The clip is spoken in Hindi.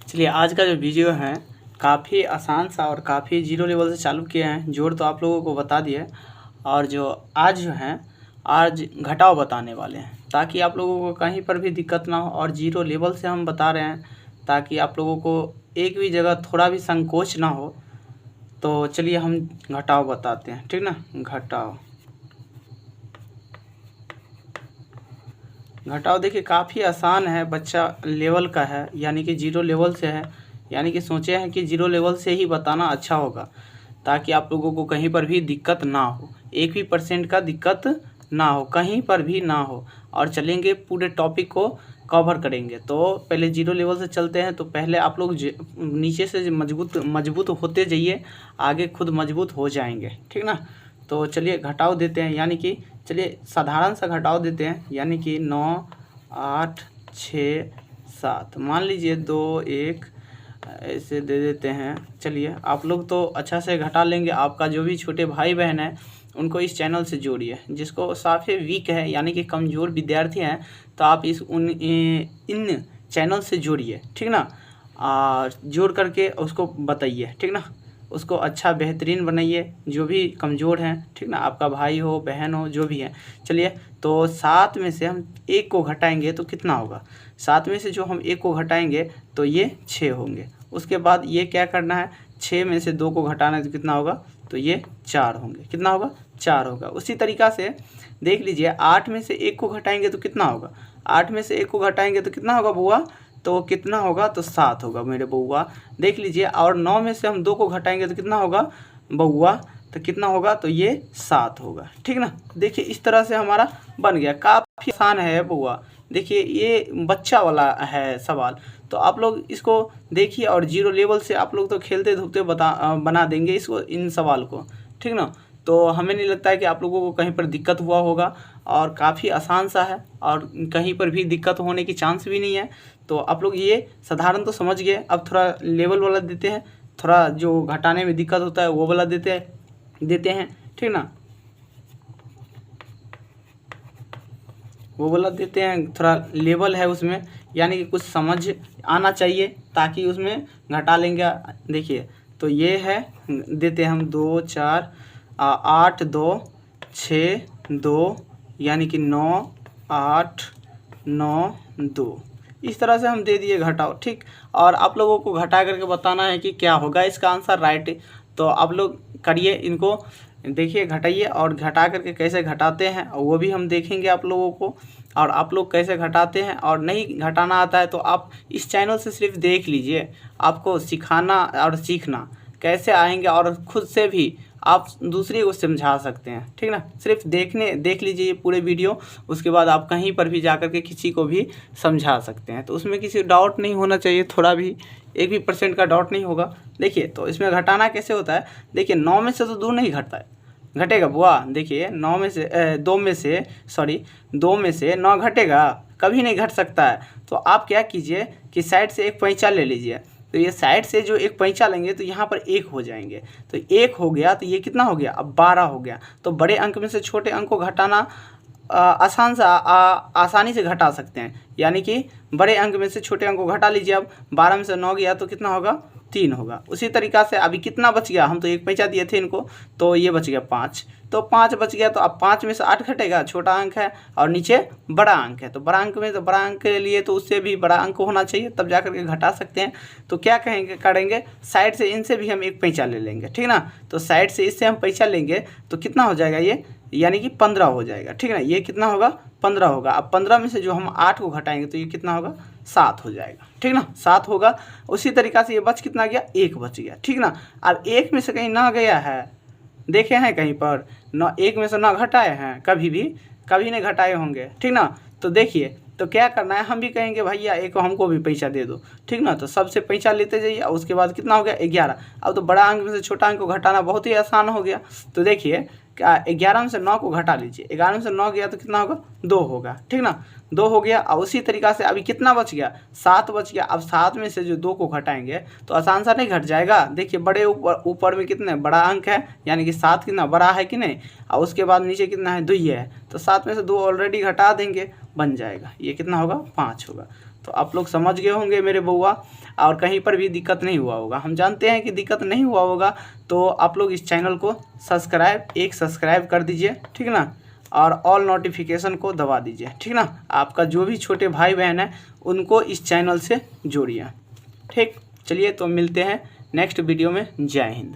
चलिए आज का जो वीडियो है काफ़ी आसान सा और काफ़ी जीरो लेवल से चालू किए हैं। जोड़ तो आप लोगों को बता दिए और जो है आज घटाव बताने वाले हैं ताकि आप लोगों को कहीं पर भी दिक्कत ना हो। और जीरो लेवल से हम बता रहे हैं ताकि आप लोगों को एक भी जगह थोड़ा भी संकोच ना हो। तो चलिए हम घटाव बताते हैं, ठीक ना। घटाव देखिए काफ़ी आसान है, बच्चा लेवल का है यानी कि जीरो लेवल से है, यानी कि सोचे हैं कि जीरो लेवल से ही बताना अच्छा होगा ताकि आप लोगों को कहीं पर भी दिक्कत ना हो, 1% का दिक्कत ना हो, कहीं पर भी ना हो। और चलेंगे पूरे टॉपिक को कवर करेंगे। तो पहले जीरो लेवल से चलते हैं। तो पहले आप लोग नीचे से मजबूत होते जाइए, आगे खुद मजबूत हो जाएंगे, ठीक ना। तो चलिए घटाव देते हैं, यानी कि चलिए साधारण सा घटाव देते हैं, यानी कि 9 8 6 7 मान लीजिए 2 1 ऐसे दे देते हैं। चलिए आप लोग तो अच्छा से घटा लेंगे। आपका जो भी छोटे भाई बहन है उनको इस चैनल से जोड़िए। जिसको काफ़ी वीक है यानी कि कमज़ोर विद्यार्थी हैं तो आप इन चैनल से जोड़िए, ठीक ना। और जोड़ करके उसको बताइए, ठीक ना। उसको अच्छा बेहतरीन बनाइए, जो भी कमज़ोर हैं, ठीक ना। आपका भाई हो बहन हो जो भी है। चलिए तो 7 में से हम 1 को घटाएंगे तो कितना होगा। 7 में से जो हम 1 को घटाएंगे तो ये 6 होंगे। उसके बाद ये क्या करना है, 6 में से 2 को घटाना है तो कितना होगा, तो ये 4 होंगे। कितना होगा, 4 होगा। उसी तरीक़ा से देख लीजिए 8 में से 1 को घटाएंगे तो कितना होगा। 8 में से 1 को घटाएंगे तो कितना होगा बुआ, तो कितना होगा, तो 7 होगा मेरे बउआ। देख लीजिए। और 9 में से हम 2 को घटाएंगे तो कितना होगा बउआ, तो कितना होगा, तो ये 7 होगा, ठीक ना। देखिए इस तरह से हमारा बन गया। काफ़ी आसान है बउआ। देखिए ये बच्चा वाला है सवाल, तो आप लोग इसको देखिए। और जीरो लेवल से आप लोग तो खेलते धूपते बना देंगे इसको, इन सवाल को, ठीक ना। तो हमें नहीं लगता है कि आप लोगों को कहीं पर दिक्कत हुआ होगा। और काफ़ी आसान सा है और कहीं पर भी दिक्कत होने की चांस भी नहीं है। तो आप लोग ये साधारण तो समझ गए। अब थोड़ा लेवल वाला देते हैं, थोड़ा जो घटाने में दिक्कत होता है वो वाला देते हैं, ठीक ना। वो वाला देते हैं, थोड़ा लेवल है उसमें, यानी कि कुछ समझ आना चाहिए ताकि उसमें घटा लेंगे। देखिए तो ये है, देते हैं हम 2 4 8 2 6 2, यानी कि 9 8 9 2, इस तरह से हम दे दिए घटाओ, ठीक। और आप लोगों को घटा करके बताना है कि क्या होगा इसका आंसर, राइट। तो आप लोग करिए, इनको देखिए, घटाइए और घटा करके कैसे घटाते हैं वो भी हम देखेंगे आप लोगों को। और आप लोग कैसे घटाते हैं और नहीं घटाना आता है तो आप इस चैनल से सिर्फ देख लीजिए। आपको सिखाना और सीखना कैसे आएंगे और ख़ुद से भी आप दूसरे को समझा सकते हैं, ठीक ना। सिर्फ देख लीजिए ये पूरे वीडियो, उसके बाद आप कहीं पर भी जाकर के किसी को भी समझा सकते हैं। तो उसमें किसी डाउट नहीं होना चाहिए, थोड़ा भी 1% का डाउट नहीं होगा। देखिए तो इसमें घटाना कैसे होता है। देखिए 9 में से तो 2 नहीं घटता है, घटेगा बुआ। देखिए 2 में से 9 घटेगा, कभी नहीं घट सकता है। तो आप क्या कीजिए कि साइड से एक पैंचा ले लीजिए। तो ये साइड से जो एक पैंचा लेंगे तो यहाँ पर 1 हो जाएंगे। तो 1 हो गया तो ये कितना हो गया, अब 12 हो गया। तो बड़े अंक में से छोटे अंक को घटाना आसानी से घटा सकते हैं, यानी कि बड़े अंक में से छोटे अंक को घटा लीजिए। अब 12 में से 9 गया तो कितना होगा, 3 होगा। उसी तरीक़ा से अभी कितना बच गया, हम तो एक पैंचा दिए थे इनको, तो ये बच गया 5। तो 5 बच गया। तो अब 5 में से 8 घटेगा, छोटा अंक है, और नीचे बड़ा अंक है। तो बड़ा अंक में, तो बड़ा अंक के लिए तो उससे भी बड़ा अंक होना चाहिए, तब जा करके घटा सकते हैं। तो क्या करेंगे, साइड से इनसे भी हम एक पैंचा ले लेंगे, ठीक ना। तो साइड से इससे हम पैंचा लेंगे तो कितना हो जाएगा ये, यानी कि 15 हो जाएगा, ठीक ना। ये कितना होगा, 15 होगा। अब 15 में से जो हम 8 को घटाएंगे तो ये कितना होगा, 7 हो जाएगा, ठीक ना, 7 होगा। उसी तरीक़ा से ये बच कितना गया, 1 बच गया, ठीक ना। अब 1 में से कहीं ना गया है, देखे हैं कहीं पर, 1 में से ना घटाए हैं, कभी नहीं घटाए होंगे, ठीक ना। तो देखिए तो क्या करना है, हम भी कहेंगे भैया एक हमको भी पैसा दे दो, ठीक ना। तो सबसे पैसा लेते जाइए उसके बाद कितना हो गया, 11। अब तो बड़ा अंक में से छोटा अंक को घटाना बहुत ही आसान हो गया। तो देखिए 11 में से 9 को घटा लीजिए, 11 में से 9 गया तो कितना होगा 2 होगा, ठीक ना, 2 हो गया। और उसी तरीक़ा से अभी कितना बच गया 7 बच गया। अब 7 में से जो 2 को घटाएंगे तो आसान सा नहीं घट जाएगा। देखिए बड़े ऊपर में कितने बड़ा अंक है, यानी कि 7 कितना बड़ा है कि नहीं, और उसके बाद नीचे कितना है 2 है, तो 7 में से 2 ऑलरेडी घटा देंगे, बन जाएगा। ये कितना होगा 5 होगा। तो आप लोग समझ गए होंगे मेरे बउआ, और कहीं पर भी दिक्कत नहीं हुआ होगा। हम जानते हैं कि दिक्कत नहीं हुआ होगा, तो आप लोग इस चैनल को सब्सक्राइब कर दीजिए, ठीक ना, और ऑल नोटिफिकेशन को दबा दीजिए, ठीक ना। आपका जो भी छोटे भाई बहन है उनको इस चैनल से जोड़िए, ठीक। चलिए तो मिलते हैं नेक्स्ट वीडियो में। जय हिंद।